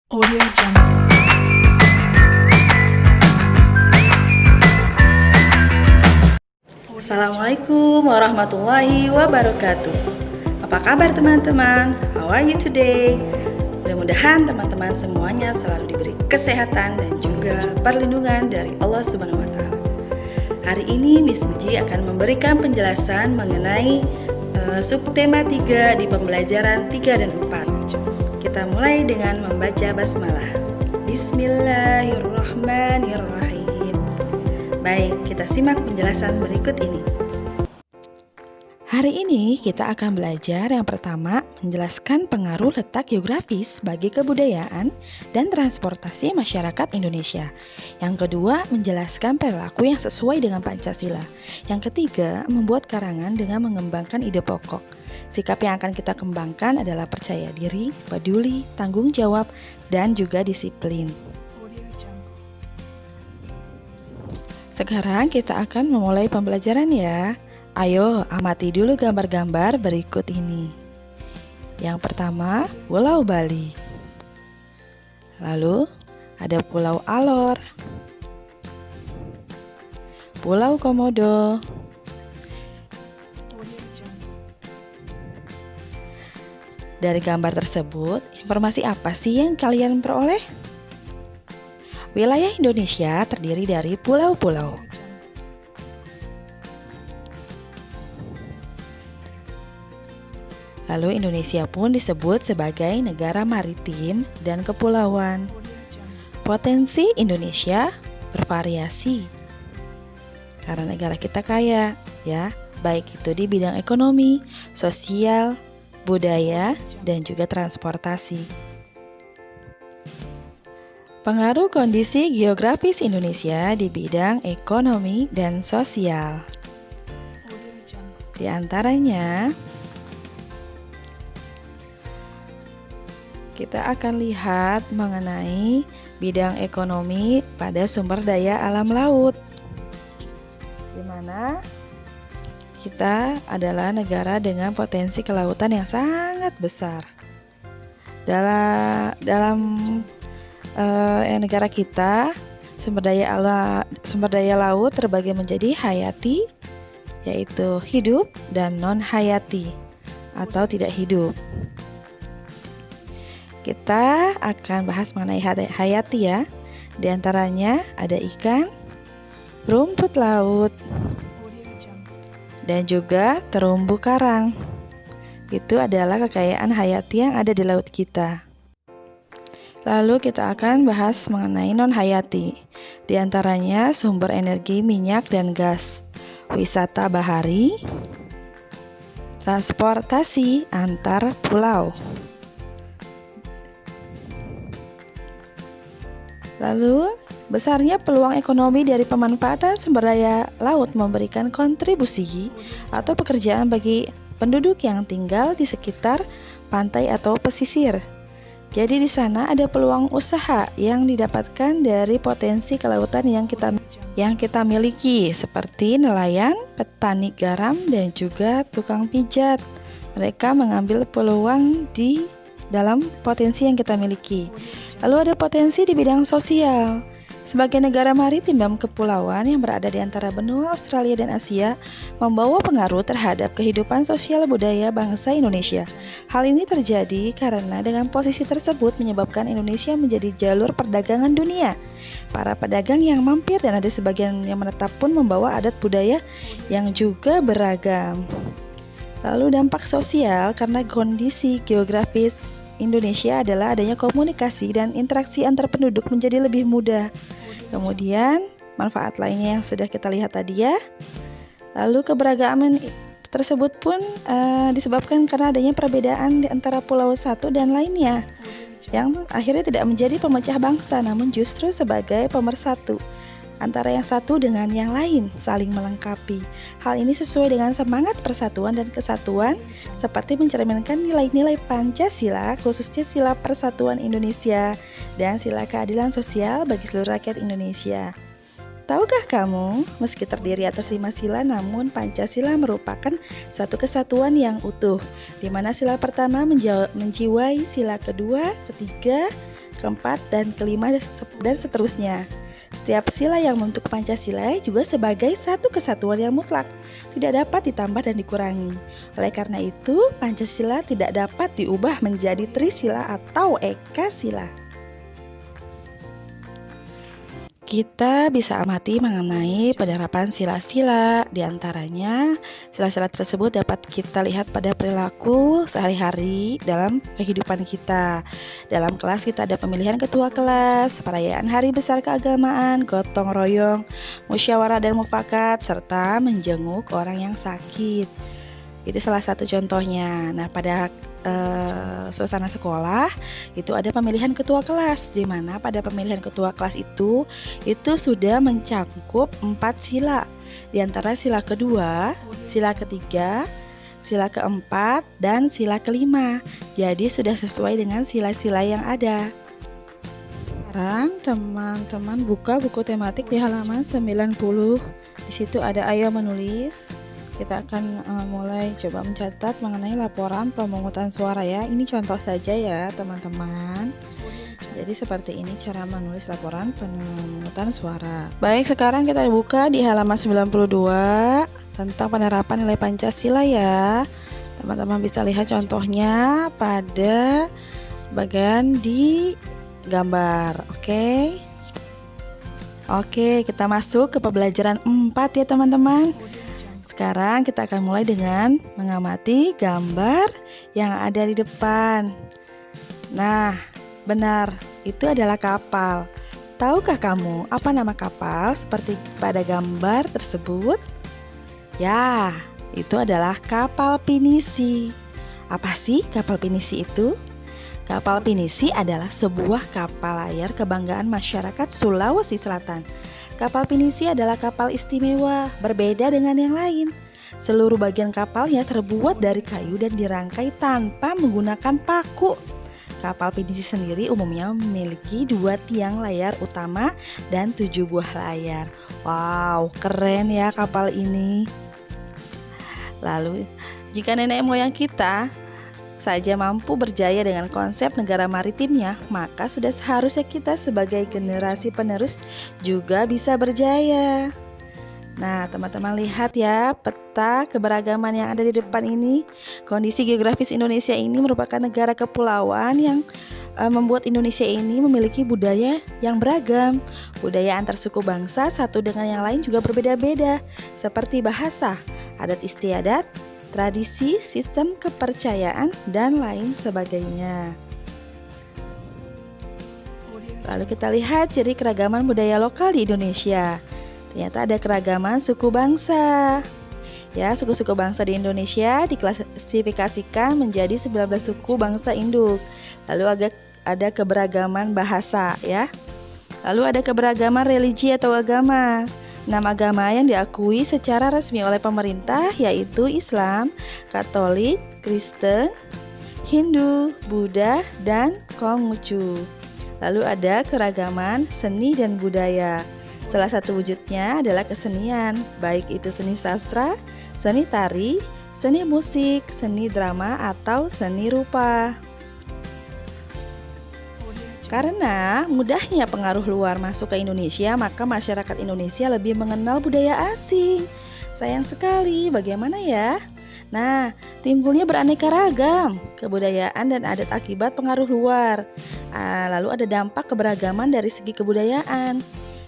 Audio Jungle. Assalamualaikum warahmatullahi wabarakatuh. Apa kabar teman-teman? How are you today? Mudah-mudahan teman-teman semuanya selalu diberi kesehatan dan juga perlindungan dari Allah Subhanahu wa taala. Hari ini Miss Muji akan memberikan penjelasan mengenai subtema 3 di pembelajaran 3 dan 4. Kita mulai dengan membaca basmalah. Bismillahirrahmanirrahim. Baik, kita simak penjelasan berikut ini. Hari ini kita akan belajar yang pertama menjelaskan pengaruh letak geografis bagi kebudayaan dan transportasi masyarakat Indonesia. Yang kedua, menjelaskan perilaku yang sesuai dengan Pancasila. Yang ketiga, membuat karangan dengan mengembangkan ide pokok. Sikap yang akan kita kembangkan adalah percaya diri, peduli, tanggung jawab, dan juga disiplin. Sekarang kita akan memulai pembelajaran ya. Ayo amati dulu gambar-gambar berikut ini. Yang pertama, Pulau Bali. Lalu ada Pulau Alor, Pulau Komodo, dari gambar tersebut, informasi apa sih yang kalian peroleh? Wilayah Indonesia terdiri dari pulau-pulau. Lalu Indonesia pun disebut sebagai negara maritim dan kepulauan. Potensi Indonesia bervariasi. Karena negara kita kaya, ya, baik itu di bidang ekonomi, sosial, budaya, dan juga transportasi. Pengaruh kondisi geografis Indonesia di bidang ekonomi dan sosial. Di antaranya, kita akan lihat mengenai bidang ekonomi pada sumber daya alam laut, di mana kita adalah negara dengan potensi kelautan yang sangat besar. Dalam negara kita, sumber daya laut terbagi menjadi hayati, yaitu hidup, dan non hayati atau tidak hidup. Kita akan bahas mengenai hayati ya. Di antaranya ada ikan, rumput laut, dan juga terumbu karang. Itu adalah kekayaan hayati yang ada di laut kita. Lalu kita akan bahas mengenai non-hayati. Di antaranya sumber energi minyak dan gas, wisata bahari, transportasi antar pulau. Lalu, besarnya peluang ekonomi dari pemanfaatan sumber daya laut memberikan kontribusi atau pekerjaan bagi penduduk yang tinggal di sekitar pantai atau pesisir. Jadi di sana ada peluang usaha yang didapatkan dari potensi kelautan yang kita miliki, seperti nelayan, petani garam, dan juga tukang pijat. Mereka mengambil peluang di dalam potensi yang kita miliki. Lalu ada potensi di bidang sosial. Sebagai negara maritim dan kepulauan yang berada di antara benua Australia dan Asia, membawa pengaruh terhadap kehidupan sosial budaya bangsa Indonesia. Hal ini terjadi karena dengan posisi tersebut menyebabkan Indonesia menjadi jalur perdagangan dunia. Para pedagang yang mampir dan ada sebagian yang menetap pun membawa adat budaya yang juga beragam. Lalu dampak sosial karena kondisi geografis Indonesia adalah adanya komunikasi dan interaksi antar penduduk menjadi lebih mudah. Kemudian manfaat lainnya yang sudah kita lihat tadi ya. Lalu keberagaman tersebut pun disebabkan karena adanya perbedaan di antara pulau satu dan lainnya, yang akhirnya tidak menjadi pemecah bangsa, namun justru sebagai pemersatu antara yang satu dengan yang lain, saling melengkapi. Hal ini sesuai dengan semangat persatuan dan kesatuan, seperti mencerminkan nilai-nilai Pancasila, khususnya sila persatuan Indonesia dan sila keadilan sosial bagi seluruh rakyat Indonesia. Tahukah kamu, meski terdiri atas 5 sila, namun Pancasila merupakan satu kesatuan yang utuh, di mana sila pertama menjiwai sila kedua, ketiga, keempat, dan kelima, dan seterusnya. Setiap sila yang membentuk Pancasila juga sebagai satu kesatuan yang mutlak, tidak dapat ditambah dan dikurangi. Oleh karena itu, Pancasila tidak dapat diubah menjadi Trisila atau Eka Sila. Kita bisa amati mengenai penerapan sila-sila. Di antaranya, sila-sila tersebut dapat kita lihat pada perilaku sehari-hari dalam kehidupan kita. Dalam kelas kita ada pemilihan ketua kelas, perayaan hari besar keagamaan, gotong royong, musyawarah dan mufakat, serta menjenguk orang yang sakit. Itu salah satu contohnya. Nah, pada suasana sekolah itu ada pemilihan ketua kelas, di mana pada pemilihan ketua kelas itu sudah mencakup 4 sila, di antara sila kedua, sila ketiga, sila keempat, dan sila kelima. Jadi sudah sesuai dengan sila-sila yang ada. Sekarang teman-teman buka buku tematik di halaman 90. Di situ ada ayo menulis. Kita akan mulai coba mencatat mengenai laporan pemungutan suara ya. Ini contoh saja ya teman-teman. Jadi seperti ini cara menulis laporan pemungutan suara. Baik, sekarang kita buka di halaman 92 tentang penerapan nilai Pancasila ya. Teman-teman bisa lihat contohnya pada bagian di gambar. Oke, kita masuk ke pembelajaran 4 ya teman-teman. Sekarang kita akan mulai dengan mengamati gambar yang ada di depan. Nah, benar, itu adalah kapal. Tahukah kamu apa nama kapal seperti pada gambar tersebut? Ya, itu adalah kapal pinisi. Apa sih kapal pinisi itu? Kapal pinisi adalah sebuah kapal layar kebanggaan masyarakat Sulawesi Selatan. Kapal pinisi adalah kapal istimewa, berbeda dengan yang lain. Seluruh bagian kapalnya terbuat dari kayu dan dirangkai tanpa menggunakan paku. Kapal pinisi sendiri umumnya memiliki 2 tiang layar utama dan 7 buah layar. Wow, keren ya kapal ini. Lalu, jika nenek moyang kita saja mampu berjaya dengan konsep negara maritimnya, maka sudah seharusnya kita sebagai generasi penerus juga bisa berjaya. Nah, teman-teman lihat ya peta keberagaman yang ada di depan ini. Kondisi geografis Indonesia ini merupakan negara kepulauan yang membuat Indonesia ini memiliki budaya yang beragam. Budaya antar suku bangsa satu dengan yang lain juga berbeda-beda, seperti bahasa, adat istiadat, tradisi, sistem kepercayaan, dan lain sebagainya. Lalu kita lihat ciri keragaman budaya lokal di Indonesia. Ternyata ada keragaman suku bangsa. Ya, suku-suku bangsa di Indonesia diklasifikasikan menjadi 19 suku bangsa induk. Lalu ada keberagaman bahasa ya. Lalu ada keberagaman religi atau agama. 6 agama yang diakui secara resmi oleh pemerintah yaitu Islam, Katolik, Kristen, Hindu, Buddha, dan Konghucu. Lalu ada keragaman seni dan budaya. Salah satu wujudnya adalah kesenian, baik itu seni sastra, seni tari, seni musik, seni drama, atau seni rupa. Karena mudahnya pengaruh luar masuk ke Indonesia, maka masyarakat Indonesia lebih mengenal budaya asing. Sayang sekali, bagaimana ya? Nah, timbulnya beraneka ragam kebudayaan dan adat akibat pengaruh luar. Lalu ada dampak keberagaman dari segi kebudayaan.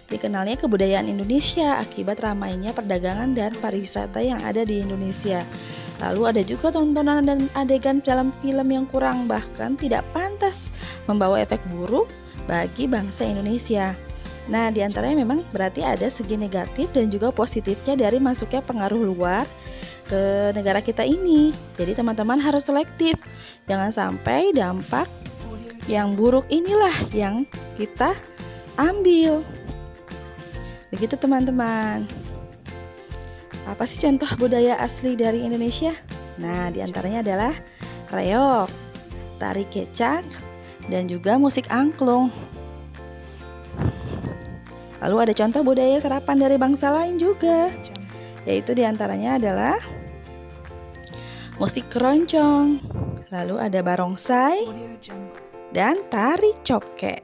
Dikenalnya kebudayaan Indonesia akibat ramainya perdagangan dan pariwisata yang ada di Indonesia. Lalu ada juga tontonan dan adegan dalam film yang kurang bahkan tidak pantas membawa efek buruk bagi bangsa Indonesia. Nah, diantaranya memang berarti ada segi negatif dan juga positifnya dari masuknya pengaruh luar ke negara kita ini. Jadi teman-teman harus selektif. Jangan sampai dampak yang buruk inilah yang kita ambil. Begitu teman-teman. Apa sih contoh budaya asli dari Indonesia? Nah, diantaranya adalah reog, tari kecak, dan juga musik angklung. Lalu ada contoh budaya serapan dari bangsa lain juga, yaitu diantaranya adalah musik keroncong. Lalu ada barongsai, dan tari coke.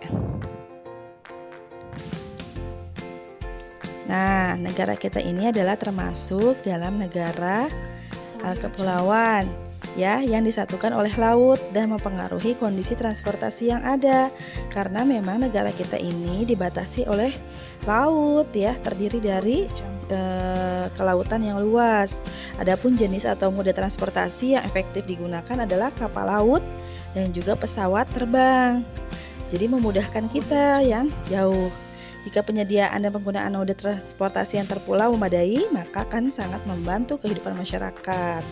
Nah, negara kita ini adalah termasuk dalam negara kepulauan ya, yang disatukan oleh laut dan mempengaruhi kondisi transportasi yang ada. Karena memang negara kita ini dibatasi oleh laut ya, terdiri dari kelautan yang luas. Adapun jenis atau moda transportasi yang efektif digunakan adalah kapal laut dan juga pesawat terbang. Jadi memudahkan kita yang jauh. Jika penyediaan dan penggunaan moda transportasi yang terpulau memadai, maka akan sangat membantu kehidupan masyarakat.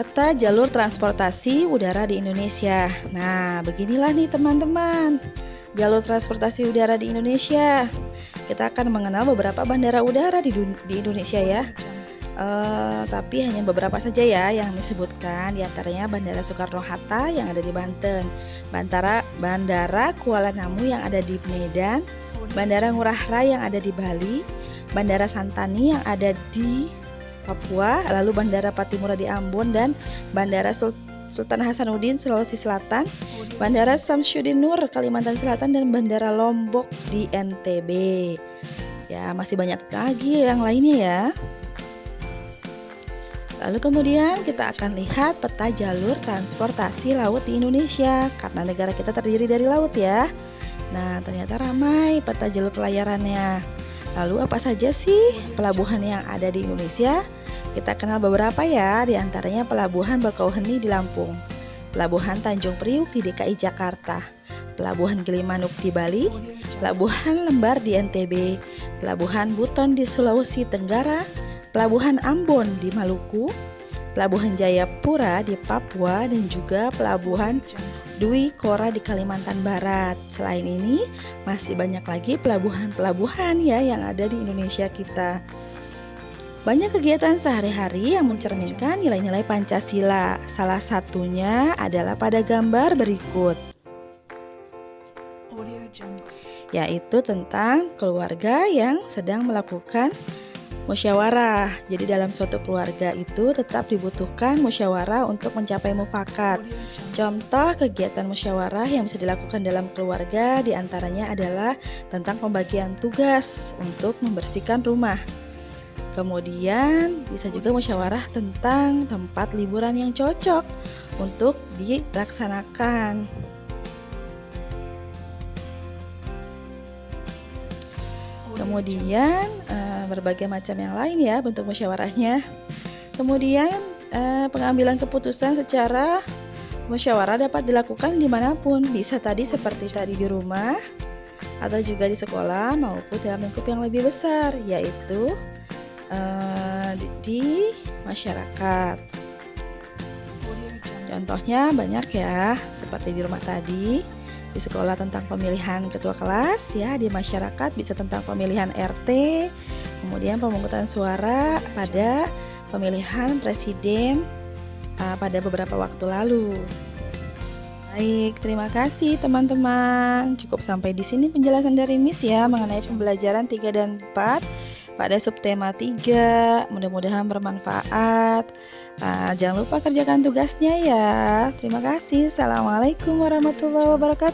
Peta jalur transportasi udara di Indonesia. Nah, beginilah nih teman-teman, jalur transportasi udara di Indonesia. Kita akan mengenal beberapa bandara udara di Indonesia ya. Tapi hanya beberapa saja ya yang disebutkan, diantaranya Bandara Soekarno-Hatta yang ada di Banten, Bandara Kuala Namu yang ada di Medan, Bandara Ngurah Rai yang ada di Bali, Bandara Santani yang ada di Papua, lalu Bandara Patimura di Ambon, dan Bandara Sultan Hasanuddin Sulawesi Selatan, Bandara Samsudin Nur Kalimantan Selatan, dan Bandara Lombok di NTB. Ya, masih banyak lagi yang lainnya ya. Lalu kemudian kita akan lihat peta jalur transportasi laut di Indonesia, karena negara kita terdiri dari laut ya. Nah, ternyata ramai peta jalur pelayarannya. Lalu apa saja sih pelabuhan yang ada di Indonesia? Kita kenal beberapa ya, diantaranya Pelabuhan Bakauheni di Lampung, Pelabuhan Tanjung Priuk di DKI Jakarta, Pelabuhan Gilimanuk di Bali, Pelabuhan Lembar di NTB, Pelabuhan Buton di Sulawesi Tenggara, Pelabuhan Ambon di Maluku, Pelabuhan Jayapura di Papua, dan juga Pelabuhan Dwi Kora di Kalimantan Barat. Selain ini, masih banyak lagi pelabuhan-pelabuhan ya yang ada di Indonesia kita. Banyak kegiatan sehari-hari yang mencerminkan nilai-nilai Pancasila. Salah satunya adalah pada gambar berikut, yaitu tentang keluarga yang sedang melakukan musyawarah. Jadi dalam suatu keluarga itu tetap dibutuhkan musyawarah untuk mencapai mufakat. Contoh kegiatan musyawarah yang bisa dilakukan dalam keluarga diantaranya adalah tentang pembagian tugas untuk membersihkan rumah. Kemudian bisa juga musyawarah tentang tempat liburan yang cocok untuk dilaksanakan. Kemudian berbagai macam yang lain ya bentuk musyawarahnya. Kemudian pengambilan keputusan secara musyawarah dapat dilakukan dimanapun, bisa tadi seperti tadi di rumah, atau juga di sekolah, maupun dalam lingkup yang lebih besar, yaitu di masyarakat. Contohnya banyak ya, seperti di rumah tadi, di sekolah tentang pemilihan ketua kelas ya, di masyarakat bisa tentang pemilihan RT, kemudian pemungutan suara pada pemilihan presiden pada beberapa waktu lalu. Baik, terima kasih teman-teman. Cukup sampai di sini penjelasan dari Miss ya mengenai pembelajaran 3 dan 4 pada subtema 3. Mudah-mudahan bermanfaat. Jangan lupa kerjakan tugasnya ya. Terima kasih. Assalamualaikum warahmatullahi wabarakatuh.